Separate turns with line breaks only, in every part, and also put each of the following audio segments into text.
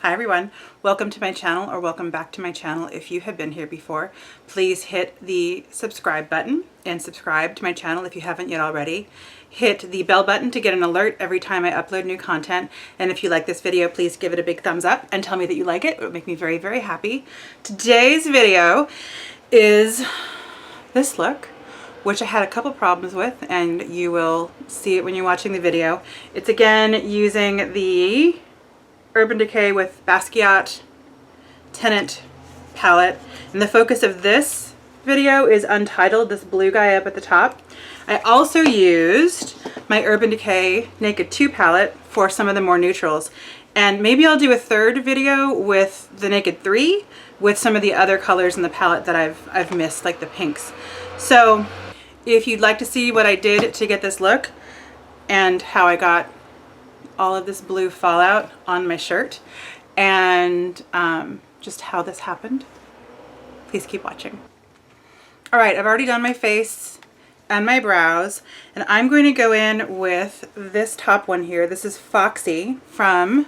Hi everyone, welcome to my channel, or welcome back to my channel if you have been here before. Please hit the subscribe button and subscribe to my channel if you haven't yet already. Hit the bell button to get an alert every time I upload new content. And if you like this video, please give it a big thumbs up and tell me that you like it. It would make me very, very happy. Today's video is this look, which I had a couple problems with, and you will see it when you're watching the video. It's again using the Urban Decay with Basquiat Tenant palette, and the focus of this video is Untitled, this blue guy up at the top. I also used my Urban Decay Naked 2 palette for some of the more neutrals, and maybe I'll do a third video with the Naked 3 with some of the other colors in the palette that I've missed, like the pinks. So if you'd like to see what I did to get this look and how I got all of this blue fallout on my shirt and just how this happened, please keep watching. All right, I've already done my face and my brows, and I'm going to go in with this top one here. This is Foxy from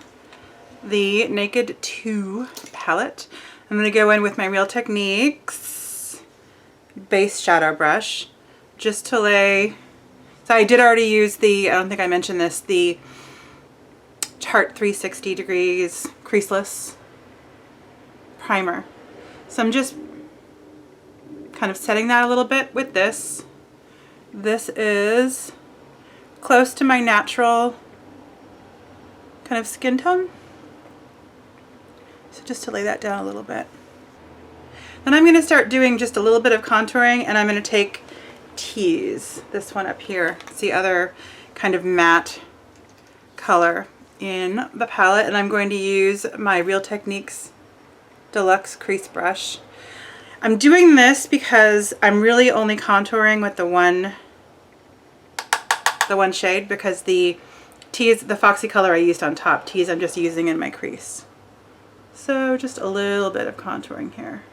the Naked 2 palette. I'm going to go in with my Real Techniques base shadow brush just to lay, so I did already use the, I don't think I mentioned this, the Tarte 360 degrees creaseless primer. So I'm just kind of setting that a little bit with this. This is close to my natural kind of skin tone. So just to lay that down a little bit. Then I'm going to start doing just a little bit of contouring, and I'm going to take Tease, this one up here. It's the other kind of matte color in the palette, and I'm going to use my Real Techniques Deluxe Crease Brush. I'm doing this because I'm really only contouring with the one shade, because the Tease, the Foxy color I used on top, Tease I'm just using in my crease. So just a little bit of contouring here.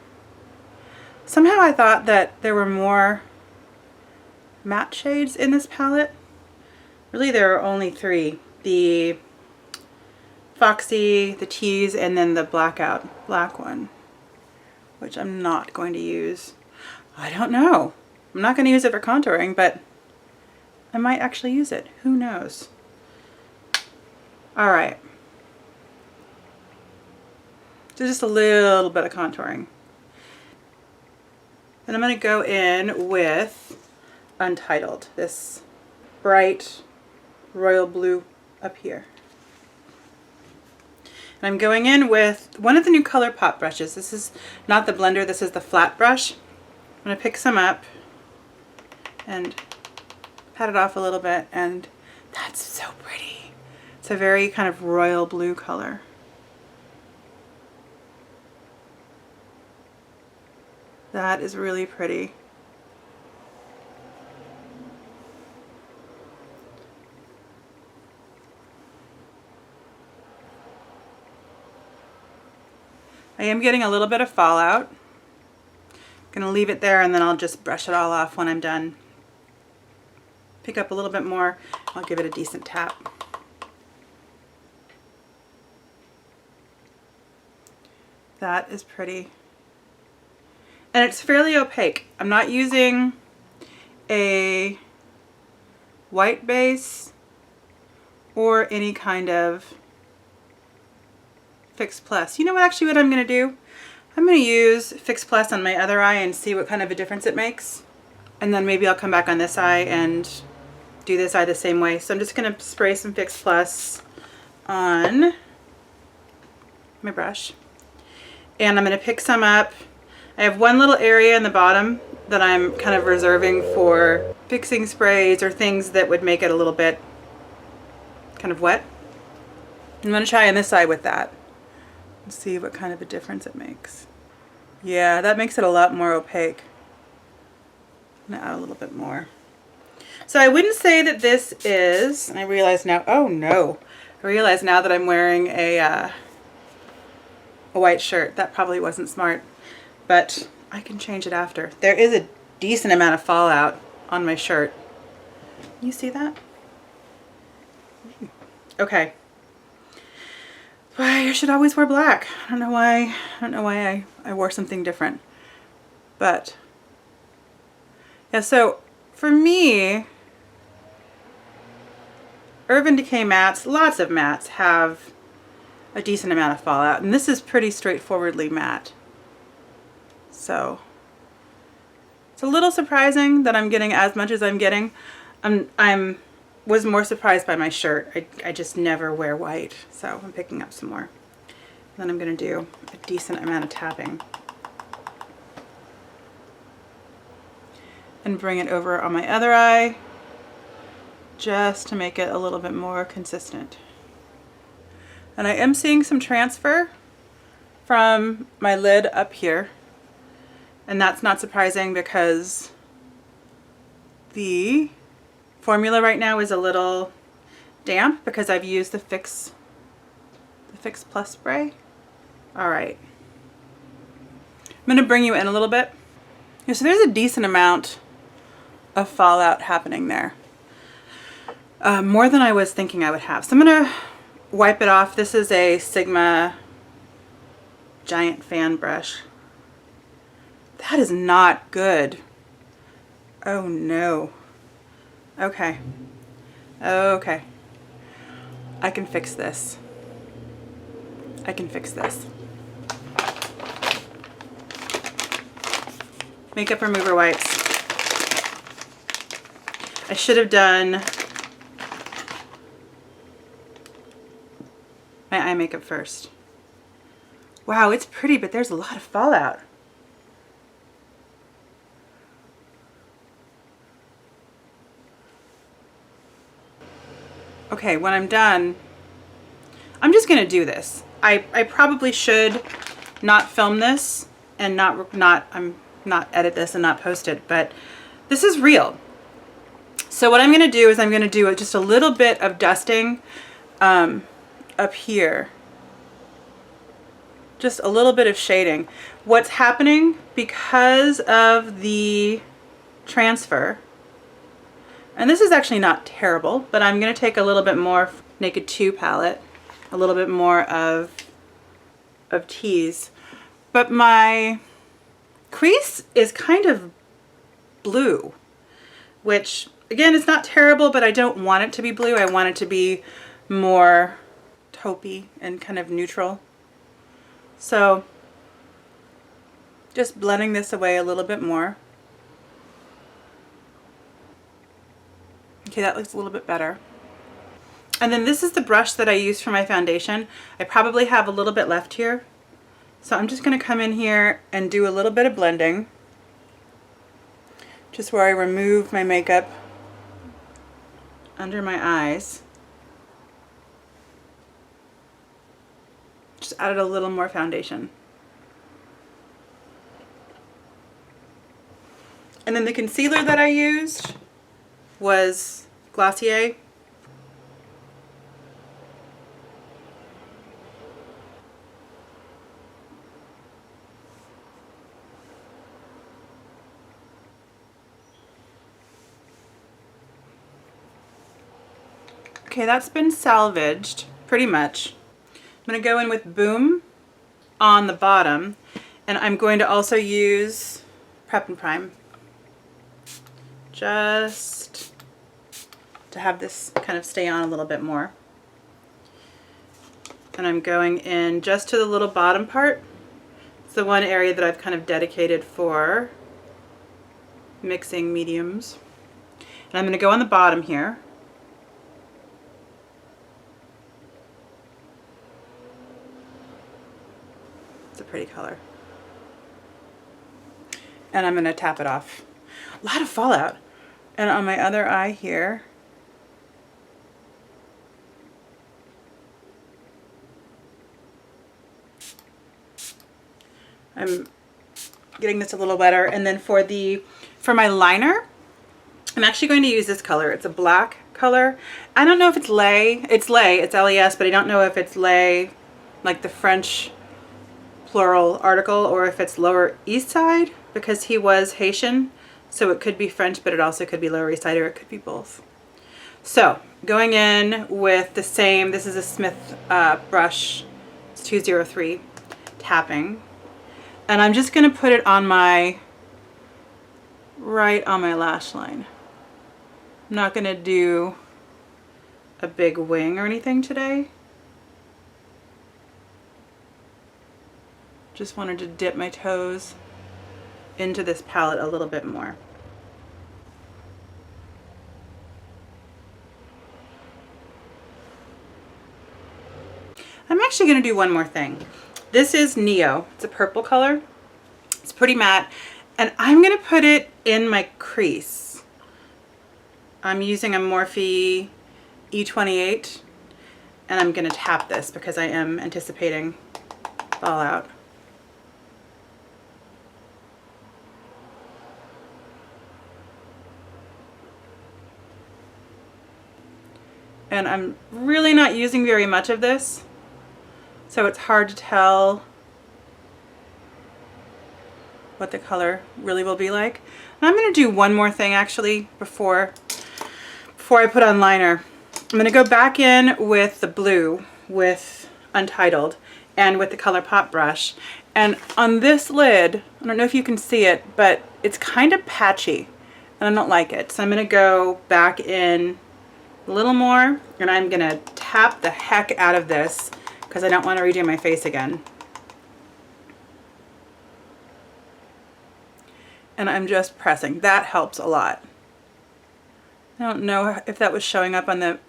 Somehow I thought that there were more matte shades in this palette. Really there are only three. The Foxy, the Tease, and then the blackout black one, which I'm not going to use. I don't know. I'm not going to use it for contouring, but I might actually use it. Who knows? All right. So just a little bit of contouring. Then I'm going to go in with Untitled, this bright royal blue up here. And I'm going in with one of the new ColourPop brushes. This is not the blender, this is the flat brush. I'm going to pick some up and pat it off a little bit, and that's so pretty. It's a very kind of royal blue color. That is really pretty. I am getting a little bit of fallout. I'm gonna leave it there, and then I'll just brush it all off when I'm done. Pick up a little bit more. I'll give it a decent tap. That is pretty. And it's fairly opaque. I'm not using a white base or any kind of Fix Plus. You know what, actually what I'm going to do? I'm going to use Fix Plus on my other eye and see what kind of a difference it makes. And then maybe I'll come back on this eye and do this eye the same way. So I'm just going to spray some Fix Plus on my brush. And I'm going to pick some up. I have one little area in the bottom that I'm kind of reserving for fixing sprays or things that would make it a little bit kind of wet. I'm going to try on this side with that and see what kind of a difference it makes. Yeah, that makes it a lot more opaque. I'm going to add a little bit more. So I wouldn't say that this is, and I realize now, oh no, I realize now that I'm wearing a white shirt. That probably wasn't smart, but I can change it after. There is a decent amount of fallout on my shirt. You see that? Okay. Why I should always wear black. I don't know why. I don't know why I wore something different. But yeah, so for me, Urban Decay mattes, lots of mattes have a decent amount of fallout, and this is pretty straightforwardly matte. So it's a little surprising that I'm getting as much as I'm getting. Was more surprised by my shirt. I just never wear white, so I'm picking up some more. And then I'm going to do a decent amount of tapping and bring it over on my other eye just to make it a little bit more consistent. And I am seeing some transfer from my lid up here, and that's not surprising because the formula right now is a little damp because I've used the Fix Plus spray. All right, I'm going to bring you in a little bit. Yeah, so there's a decent amount of fallout happening there, more than I was thinking I would have. So I'm going to wipe it off. This is a Sigma giant fan brush. That is not good. Oh no. Okay. Okay. I can fix this. I can fix this. Makeup remover wipes. I should have done my eye makeup first. Wow, it's pretty, but there's a lot of fallout. Okay, when I'm done, I'm just gonna do this. I probably should not film this and not edit this and not post it, but this is real. So what I'm gonna do is I'm gonna do just a little bit of dusting up here. Just a little bit of shading. What's happening because of the transfer, and this is actually not terrible, but I'm going to take a little bit more Naked 2 palette, a little bit more of tease, but my crease is kind of blue, which again is not terrible, but I don't want it to be blue. I want it to be more taupey and kind of neutral. So just blending this away a little bit more. Okay, that looks a little bit better. And then this is the brush that I use for my foundation. I probably have a little bit left here. So I'm just going to come in here and do a little bit of blending. Just where I remove my makeup under my eyes. Just added a little more foundation. And then the concealer that I used was Glossier. Okay, that's been salvaged pretty much. I'm going to go in with Boom on the bottom, and I'm going to also use Prep and Prime just to have this kind of stay on a little bit more. And I'm going in just to the little bottom part. It's the one area that I've kind of dedicated for mixing mediums. And I'm going to go on the bottom here. It's a pretty color. And I'm going to tap it off. A lot of fallout. And on my other eye here, I'm getting this a little wetter. And then for my liner, I'm actually going to use this color. It's a black color. I don't know if it's lay. It's lay. It's LES, but I don't know if it's lay, like the French plural article, or if it's Lower East Side, because he was Haitian. So it could be French, but it also could be Lower East Side, or it could be both. So going in with the same, this is a Smith brush 203 tapping. And I'm just going to put it on my, right on my lash line. I'm not going to do a big wing or anything today. Just wanted to dip my toes into this palette a little bit more. I'm actually going to do one more thing. This is Neo. It's a purple color. It's pretty matte. And I'm going to put it in my crease. I'm using a Morphe E28. And I'm going to tap this because I am anticipating fallout. And I'm really not using very much of this, so it's hard to tell what the color really will be like. And I'm going to do one more thing actually before I put on liner. I'm going to go back in with the blue with Untitled and with the ColourPop brush. And on this lid, I don't know if you can see it, but it's kind of patchy and I don't like it. So I'm going to go back in a little more, and I'm gonna tap the heck out of this because I don't want to redo my face again. And I'm just pressing. That helps a lot. I don't know if that was showing up on the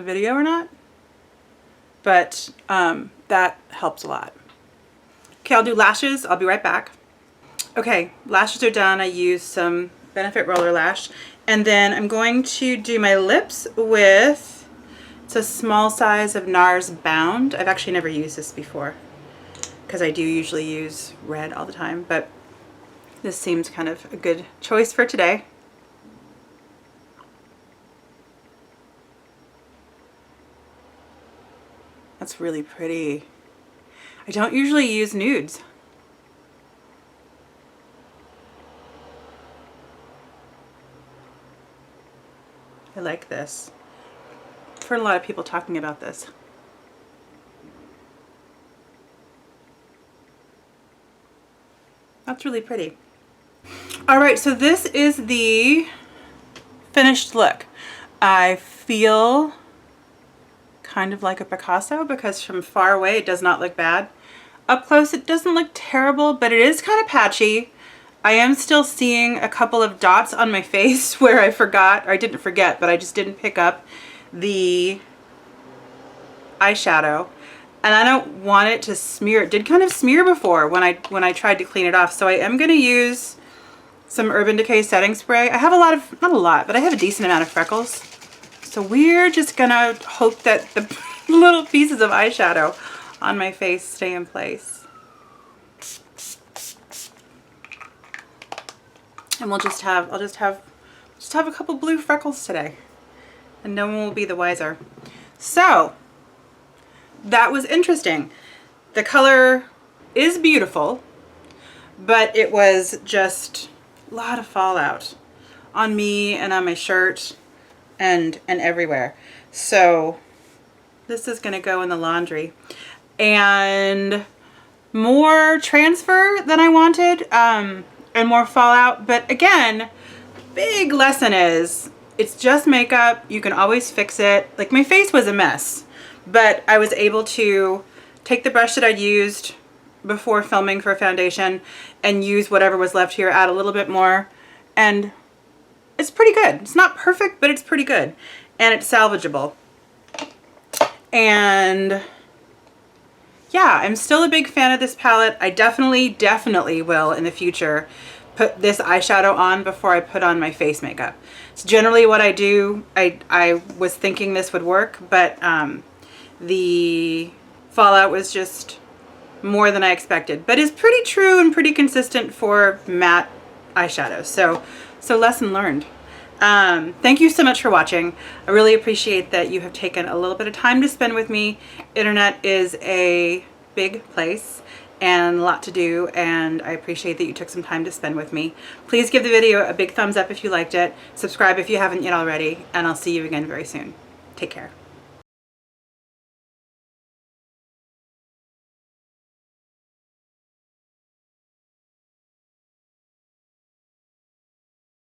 video or not, but that helps a lot. Okay, I'll do lashes. I'll be right back. Okay, lashes are done. I used some Benefit Roller Lash. And then I'm going to do my lips with, it's a small size of NARS Bound. I've actually never used this before because I do usually use red all the time, but this seems kind of a good choice for today. That's really pretty. I don't usually use nudes. I like this. I've heard a lot of people talking about this. That's really pretty. All right, so this is the finished look. I feel kind of like a Picasso because from far away it does not look bad. Up close it doesn't look terrible, but it is kind of patchy. I am still seeing a couple of dots on my face where I forgot, or I didn't forget, but I just didn't pick up the eyeshadow. And I don't want it to smear. It did kind of smear before when I tried to clean it off. So I am going to use some Urban Decay setting spray. I have a lot of, not a lot, but I have a decent amount of freckles. So we're just going to hope that the little pieces of eyeshadow on my face stay in place. And I'll just have a couple blue freckles today, and no one will be the wiser. So that was interesting. The color is beautiful, but it was just a lot of fallout on me and on my shirt and everywhere. So this is gonna go in the laundry. And more transfer than I wanted. And more fallout, but again, big lesson is it's just makeup. You can always fix it. Like my face was a mess, but I was able to take the brush that I'd used before filming for foundation and use whatever was left here, add a little bit more, and it's pretty good. It's not perfect, but it's pretty good, and it's salvageable. And yeah, I'm still a big fan of this palette. I definitely will in the future put this eyeshadow on before I put on my face makeup. It's generally what I do. I was thinking this would work, but the fallout was just more than I expected. But it's pretty true and pretty consistent for matte eyeshadows. So lesson learned. Thank you so much for watching. I really appreciate that you have taken a little bit of time to spend with me. Internet is a big place and a lot to do, and I appreciate that you took some time to spend with me. Please give the video a big thumbs up if you liked it. Subscribe if you haven't yet already, and I'll see you again very soon. Take care.